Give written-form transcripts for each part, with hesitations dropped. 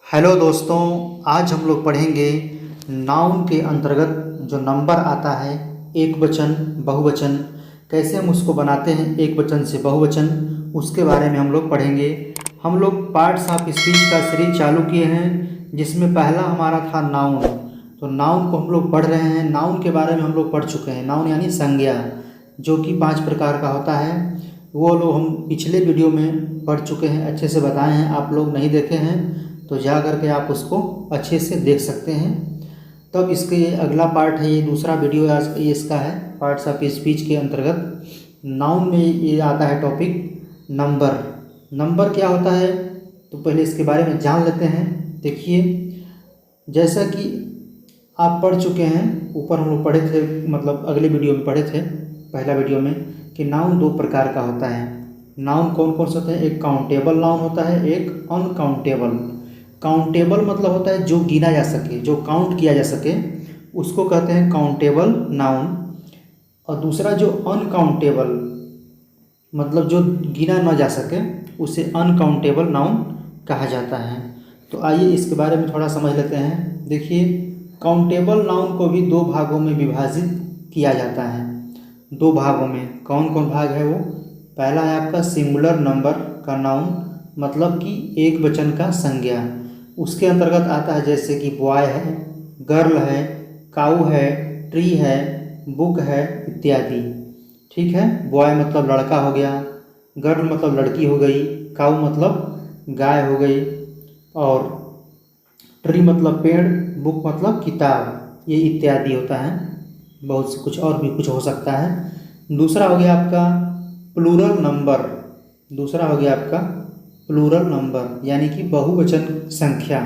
Hello दोस्तों, आज हम लोग पढ़ेंगे नाउन के अंतर्गत जो नंबर आता है एक वचन बहुवचन, कैसे हम उसको बनाते हैं एक वचन से बहुवचन, उसके बारे में हम लोग पढ़ेंगे। हम लोग पार्ट्स ऑफ स्पीच का सीरीज चालू किए हैं जिसमें पहला हमारा था नाउन। तो नाउन को हम लोग पढ़ रहे हैं। नाउन के बारे में हम लोग पढ़ चुके हैं। नाउन यानी संज्ञा, जो कि 5 प्रकार का होता है। वो लोग हम पिछले वीडियो में पढ़ चुके हैं, अच्छे से बताए हैं। आप लोग नहीं देखे हैं तो जा करके आप उसको अच्छे से देख सकते हैं। तब इसके ये अगला पार्ट है, ये दूसरा वीडियो आज ये इसका है पार्ट्स ऑफ स्पीच के अंतर्गत। नाउन में ये आता है टॉपिक नंबर। नंबर क्या होता है तो पहले इसके बारे में जान लेते हैं। देखिए, जैसा कि आप पढ़ चुके हैं, ऊपर हम लोग पढ़े थे, मतलब अगले वीडियो में पढ़े थे, पहला वीडियो में, कि नाउन 2 प्रकार का होता है। नाउन कौन कौन से होते हैं? एक काउंटेबल नाउन होता है, एक अनकाउंटेबल। काउंटेबल मतलब होता है जो गिना जा सके, जो काउंट किया जा सके, उसको कहते हैं काउंटेबल नाउन। और दूसरा जो अनकाउंटेबल, मतलब जो गिना ना जा सके, उसे अनकाउंटेबल नाउन कहा जाता है। तो आइए इसके बारे में थोड़ा समझ लेते हैं। देखिए, काउंटेबल नाउन को भी 2 भागों में विभाजित किया जाता है। 2 भागों में। कौन कौन भाग है वो? पहला है आपका सिंगुलर नंबर का नाउन, मतलब कि एक वचन का संज्ञा। उसके अंतर्गत आता है जैसे कि बॉय है, गर्ल है, काऊ है, ट्री है, बुक है इत्यादि। ठीक है, बॉय मतलब लड़का हो गया, गर्ल मतलब लड़की हो गई, काऊ मतलब गाय हो गई, और ट्री मतलब पेड़, बुक मतलब किताब, ये इत्यादि होता है। बहुत से कुछ और भी कुछ हो सकता है। दूसरा हो गया आपका प्लूरल नंबर। दूसरा हो गया आपका प्लूरल नंबर, यानी कि बहुवचन संख्या।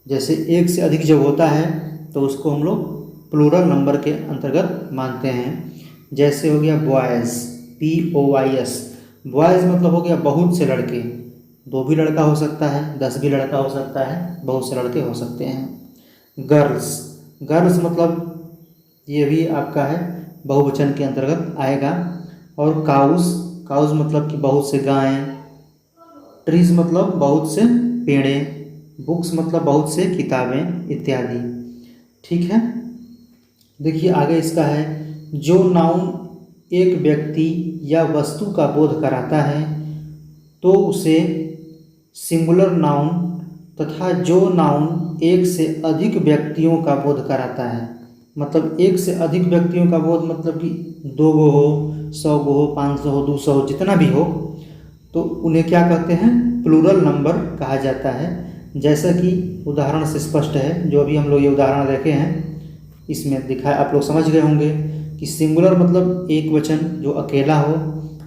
जैसे एक से अधिक जब होता है तो उसको हम लोग प्लूरल नंबर के अंतर्गत मानते हैं। जैसे हो गया बॉयज़, POYS। बॉयज़ मतलब हो गया बहुत से लड़के, 2 भी लड़का हो सकता है, 10 भी लड़का हो सकता है, बहुत से लड़के हो सकते हैं। गर्ल्स, गर्ल्स मतलब ये भी आपका है बहुवचन के अंतर्गत आएगा। और काउस, काउस मतलब कि बहुत से गायें, ट्रीज मतलब बहुत से पेड़ें, बुक्स मतलब बहुत से किताबें इत्यादि। ठीक है, देखिए आगे इसका है, जो नाउन एक व्यक्ति या वस्तु का बोध कराता है तो उसे सिंगुलर नाउन, तथा जो नाउन एक से अधिक व्यक्तियों का बोध कराता है, मतलब एक से अधिक व्यक्तियों का बोध, मतलब कि 2 गो हो, 100 गो हो, 500 हो, 200 हो, जितना भी हो, तो उन्हें क्या कहते हैं? प्लूरल नंबर कहा जाता है। जैसा कि उदाहरण से स्पष्ट है, जो अभी हम लोग ये उदाहरण देखे हैं इसमें दिखाया, आप लोग समझ गए होंगे कि सिंगुलर मतलब एक वचन जो अकेला हो,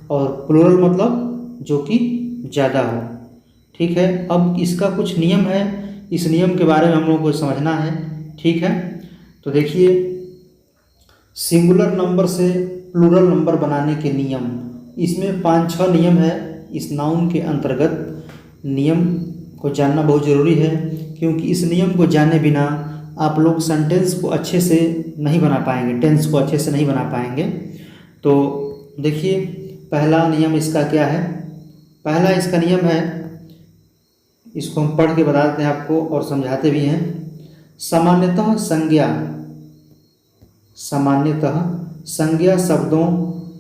और प्लूरल मतलब जो कि ज़्यादा हो। ठीक है, अब इसका कुछ नियम है, इस नियम के बारे में हम लोगों को समझना है। ठीक है, तो देखिए, सिंगुलर नंबर से प्लूरल नंबर बनाने के नियम, इसमें 5-6 नियम है। इस नाउन के अंतर्गत नियम को जानना बहुत ज़रूरी है, क्योंकि इस नियम को जाने बिना आप लोग सेंटेंस को अच्छे से नहीं बना पाएंगे, टेंस को अच्छे से नहीं बना पाएंगे। तो देखिए, पहला नियम इसका क्या है? पहला इसका नियम है, इसको हम पढ़ के बता देते हैं आपको और समझाते भी हैं। सामान्यतः संज्ञा, सामान्यतः संज्ञा शब्दों,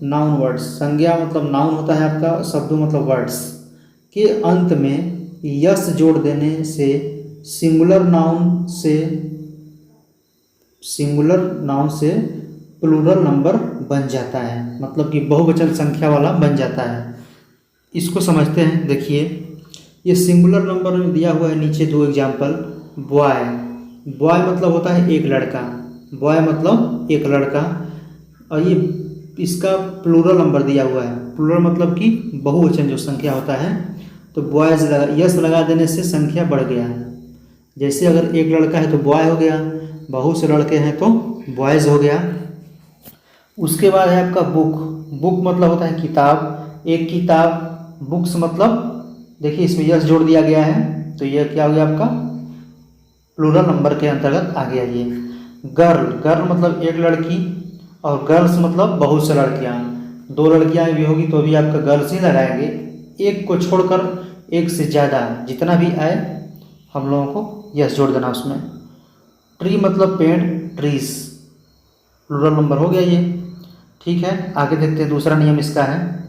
नाउन वर्ड्स, संज्ञा मतलब नाउन होता है आपका, शब्दों मतलब वर्ड्स, के अंत में यस जोड़ देने से सिंगुलर नाउन से प्लूरल नंबर बन जाता है, मतलब कि बहुवचन संख्या वाला बन जाता है। इसको समझते हैं। देखिए, ये सिंगुलर नंबर में दिया हुआ है नीचे 2 एग्जाम्पल। बॉय, बॉय मतलब होता है एक लड़का, बॉय मतलब एक लड़का, और ये इसका प्लूरल नंबर दिया हुआ है। प्लूरल मतलब कि बहुवचन जो संख्या होता है, तो बॉयज़ यस लगा देने से संख्या बढ़ गया। जैसे अगर एक लड़का है तो बॉय हो गया, बहुत से लड़के हैं तो बॉयज़ हो गया। उसके बाद है आपका बुक, बुक मतलब होता है किताब, एक किताब। बुक्स मतलब देखिए इसमें यस जोड़ दिया गया है, तो यह क्या हो गया आपका? प्लूरल नंबर के अंतर्गत आ गया ये। गर्ल, गर्ल मतलब एक लड़की, और गर्ल्स मतलब बहुत से लड़कियाँ। 2 लड़कियाँ भी होगी तो भी आपका गर्ल्स ही लगाएंगे। एक को छोड़कर एक से ज़्यादा जितना भी आए हम लोगों को यस जोड़ देना उसमें। ट्री मतलब पेड़, ट्रीज, प्लूरल नंबर हो गया ये। ठीक है, आगे देखते हैं दूसरा नियम इसका है।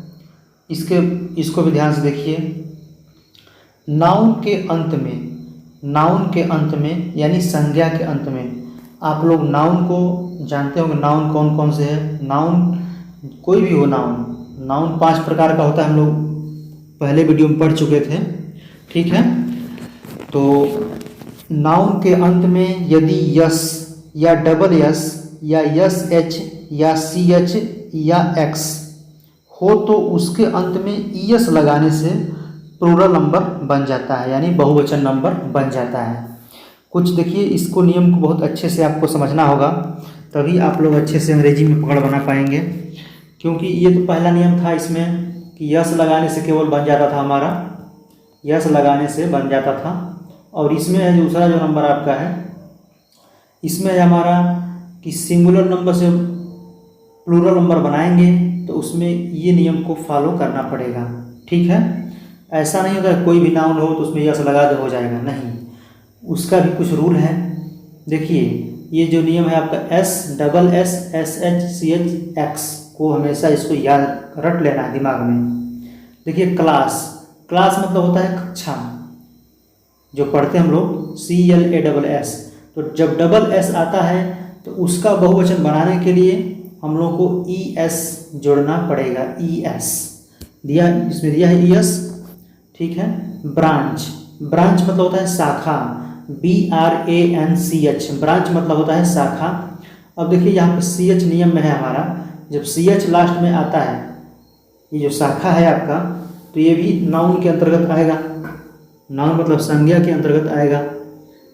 इसको भी ध्यान से देखिए। नाउन के अंत में यानी संज्ञा के अंत में, आप लोग नाउन को जानते होंगे। नाउन कौन कौन से है? नाउन कोई भी हो, नाउन 5 प्रकार का होता है, हम लोग पहले वीडियो में पढ़ चुके थे। ठीक है, तो नाउन के अंत में यदि यस या डबल यस या यस एच या सी एच या एक्स हो तो उसके अंत में ईएस लगाने से प्लूरल नंबर बन जाता है, यानी बहुवचन नंबर बन जाता है। कुछ देखिए, इसको नियम को बहुत अच्छे से आपको समझना होगा, तभी आप लोग अच्छे से अंग्रेजी में पकड़ बना पाएंगे। क्योंकि ये तो पहला नियम था इसमें कि यस लगाने से केवल बन जाता था हमारा, यस लगाने से बन जाता था। और इसमें है दूसरा जो नंबर आपका है, इसमें है हमारा कि सिंगुलर नंबर से प्लूरल नंबर बनाएंगे तो उसमें ये नियम को फॉलो करना पड़ेगा। ठीक है, ऐसा नहीं होता कोई भी नाउन हो तो उसमें यस लगा दे हो जाएगा, नहीं, उसका भी कुछ रूल है। देखिए, ये जो नियम है आपका S double S S H C H X को हमेशा इसको याद रट लेना है दिमाग में। देखिए, क्लास मतलब होता है कक्षा, जो पढ़ते हैं हम लोग CLASS। तो जब डबल एस आता है तो उसका बहुवचन बनाने के लिए हम लोग को ES जोड़ना पड़ेगा। ES दिया, इसमें दिया है ES। ठीक है, ब्रांच मतलब होता है शाखा, BRANCH, ब्रांच मतलब होता है शाखा। अब देखिए यहाँ पे CH नियम में है हमारा, जब CH लास्ट में आता है, ये जो शाखा है आपका, तो ये भी नाउन के अंतर्गत आएगा। नाउन मतलब संज्ञा के अंतर्गत आएगा।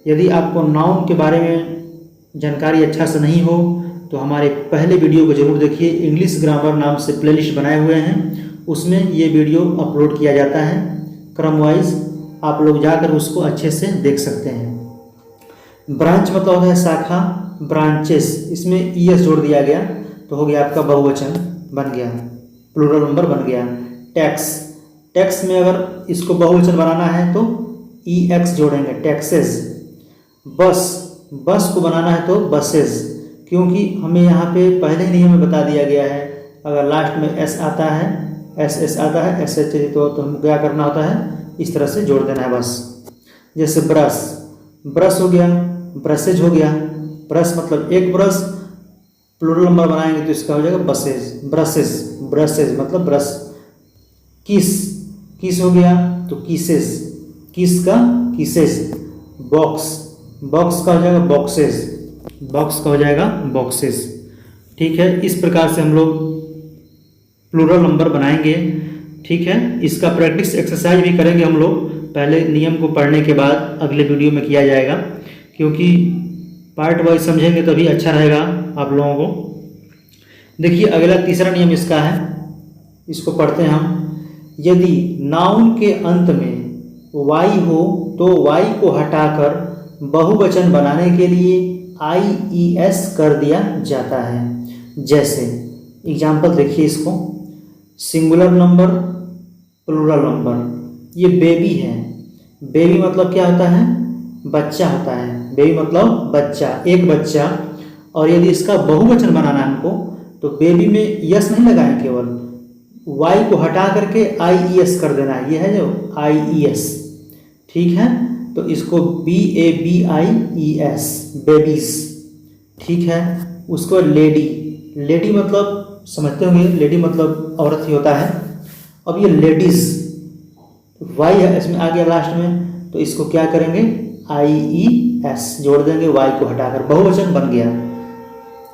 यदि आपको नाउन के बारे में जानकारी अच्छा से नहीं हो तो हमारे पहले वीडियो को जरूर देखिए, इंग्लिश ग्रामर नाम से प्लेलिस्ट बनाए हुए हैं, उसमें ये वीडियो अपलोड किया जाता है क्रम वाइज, आप लोग जाकर उसको अच्छे से देख सकते हैं। ब्रांच मतलब होता है शाखा, ब्रांचेस, इसमें ES जोड़ दिया गया तो हो गया आपका बहुवचन बन गया, प्लूरल नंबर बन गया। टैक्स में अगर इसको बहुवचन बनाना है तो EX जोड़ेंगे, टैक्सेस। बस को बनाना है तो बसेस, क्योंकि हमें यहाँ पे पहले ही नियम में बता दिया गया है, अगर लास्ट में S आता है, SS आता है, SH तो हमको क्या करना होता है, इस तरह से जोड़ देना है बस। जैसे ब्रश हो गया, ब्रशेज हो गया। ब्रश मतलब एक ब्रश, प्लूरल नंबर बनाएंगे तो इसका हो जाएगा बसेज, ब्रशेज मतलब ब्रश। किस हो गया तो किसेस, किस का किसेस। बॉक्स का हो जाएगा बॉक्सेस। ठीक है, इस प्रकार से हम लोग प्लूरल नंबर बनाएंगे। ठीक है, इसका प्रैक्टिस एक्सरसाइज भी करेंगे हम लोग, पहले नियम को पढ़ने के बाद अगले वीडियो में किया जाएगा, क्योंकि पार्ट वाइज समझेंगे तभी अच्छा रहेगा आप लोगों को। देखिए, अगला तीसरा नियम इसका है, इसको पढ़ते हैं हम। यदि नाउन के अंत में Y हो तो Y को हटाकर बहुवचन बनाने के लिए IES कर दिया जाता है। जैसे एग्जाम्पल देखिए इसको, सिंगुलर नंबर, प्लूरल नंबर। ये बेबी है, बेबी मतलब क्या होता है, बच्चा होता है। बेबी मतलब बच्चा, एक बच्चा। और यदि इसका बहुवचन बनाना है हमको तो बेबी में यस नहीं लगाएं, केवल Y को हटा करके IES कर देना है, ये है जो IES। ठीक है, तो इसको BABIES, बेबीज। ठीक है, उसको लेडी मतलब समझते होंगे, लेडी मतलब औरत ही होता है। अब ये लेडीज, Y है इसमें आ गया लास्ट में, तो इसको क्या करेंगे, IES जोड़ देंगे, Y को हटाकर बहुवचन बन गया।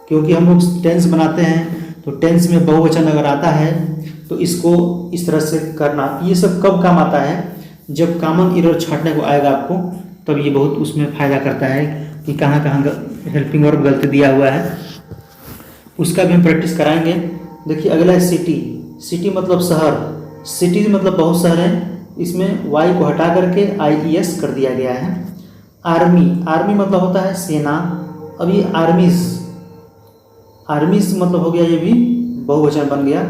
क्योंकि हम लोग टेंस बनाते हैं तो टेंस में बहुवचन अगर आता है तो इसको इस तरह से करना। ये सब कब काम आता है, जब कॉमन एरर छांटने को आएगा आपको, तब ये बहुत उसमें फ़ायदा करता है कि कहाँ कहाँ हेल्पिंग वर्ब गलती दिया हुआ है, उसका भी हम प्रैक्टिस कराएंगे। देखिए, अगला है सिटी मतलब शहर, सिटी मतलब बहुत शहर है, इसमें Y को हटा करके IES कर दिया गया है। आर्मी मतलब होता है सेना। अब ये आर्मीज मतलब हो गया, ये भी बहुवचन बन गया,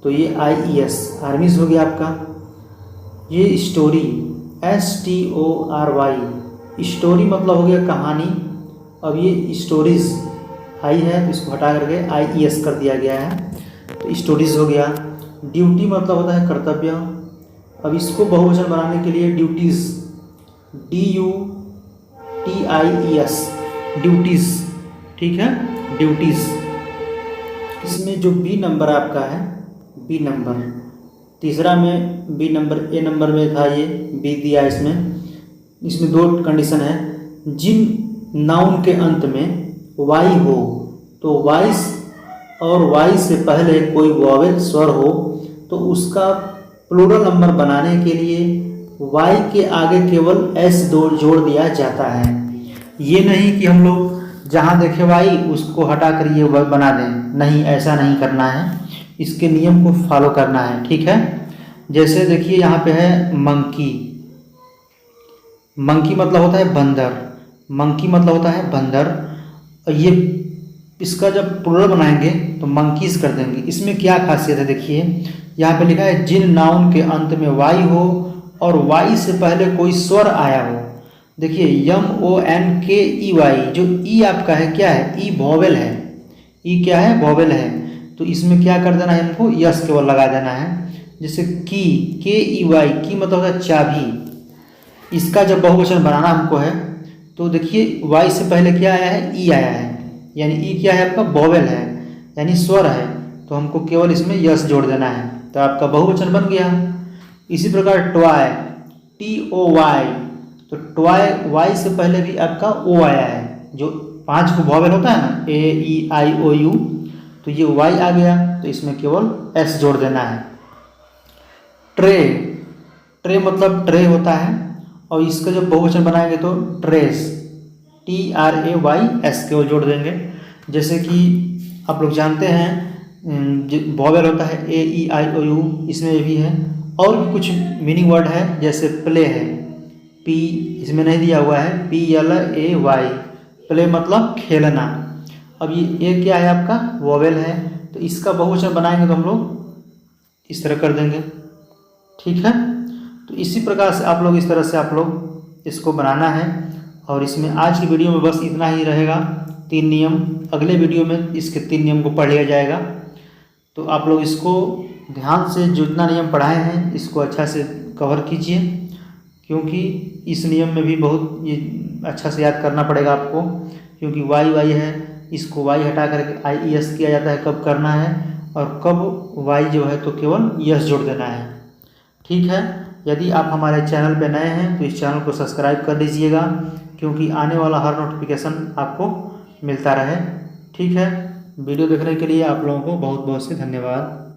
तो ये IES आर्मीज हो गया आपका। ये STORY, स्टोरी मतलब हो गया कहानी। अब ये स्टोरीज आई है तो इसको हटा करके IES कर दिया गया है, तो स्टोरीज हो गया। ड्यूटी मतलब होता है कर्तव्य। अब इसको बहुवचन बनाने के लिए ड्यूटीज, DUTIES, ड्यूटीज, ठीक है, ड्यूटीज। इसमें जो बी नंबर आपका है, बी नंबर तीसरा में, बी नंबर ए नंबर में था, ये बी दिया इसमें दो कंडीशन है। जिन नाउन के अंत में वाई हो, तो वाइस और वाई से पहले कोई वॉवेल स्वर हो तो उसका प्लूरल नंबर बनाने के लिए वाई के आगे केवल S जोड़ दिया जाता है। ये नहीं कि हम लोग जहाँ देखे वाई उसको हटा कर ये वर्ब बना दें, नहीं, ऐसा नहीं करना है, इसके नियम को फॉलो करना है, ठीक है। जैसे देखिए यहाँ पे है मंकी, मंकी मतलब होता है बंदर, मंकी मतलब होता है बंदर। और ये इसका जब प्लूरल बनाएंगे तो मंकीज कर देंगे। इसमें क्या खासियत है, देखिए यहाँ पे लिखा है जिन नाउन के अंत में वाई हो और वाई से पहले कोई स्वर आया हो। देखिए MONKEY, जो ई आपका है क्या है, ई वॉवेल है, ई क्या है, वॉवेल है, तो इसमें क्या कर देना है, इनको यस केवल लगा देना है। जैसे KEY, की मतलब होता है चाबी। इसका जब बहुवचन बनाना हमको है तो देखिए वाई से पहले क्या आया है, ई आया है, यानी ई क्या है आपका, वॉवेल है, यानी स्वर है, तो हमको केवल इसमें यस जोड़ देना है, तो आपका बहुवचन बन गया। इसी प्रकार टॉय, TOY, तो टॉय वाई से पहले भी आपका ओ आया है, जो 5 को वॉवेल होता है ना, AEIOU, तो ये वाई आ गया, तो इसमें केवल S जोड़ देना है। ट्रे, ट्रे मतलब ट्रे होता है, और इसका जब बहुवचन बनाएंगे तो ट्रेस, TRAYS केवल जोड़ देंगे। जैसे कि आप लोग जानते हैं जो वॉवेल होता है AEIOU, इसमें भी है, और भी कुछ मीनिंग वर्ड है, जैसे प्ले है, P इसमें नहीं दिया हुआ है, PLAY, प्ले मतलब खेलना। अब ये क्या है आपका, वॉवेल है, तो इसका बहुवचन बनाएंगे तो हम लोग इस तरह कर देंगे, ठीक है। तो इसी प्रकार से आप लोग इस तरह से आप लोग इसको बनाना है। और इसमें आज की वीडियो में बस इतना ही रहेगा, 3 नियम। अगले वीडियो में इसके 3 नियम को पढ़ लिया जाएगा। तो आप लोग इसको ध्यान से जितना नियम पढ़ाए हैं इसको अच्छा से कवर कीजिए, क्योंकि इस नियम में भी बहुत ये अच्छा से याद करना पड़ेगा आपको, क्योंकि वाई है, इसको वाई हटा करके IES किया जाता है, कब करना है, और कब वाई जो है तो केवल यस जोड़ देना है, ठीक है। यदि आप हमारे चैनल पर नए हैं तो इस चैनल को सब्सक्राइब कर लीजिएगा, क्योंकि आने वाला हर नोटिफिकेशन आपको मिलता रहे, ठीक है। वीडियो देखने के लिए आप लोगों को बहुत बहुत से धन्यवाद।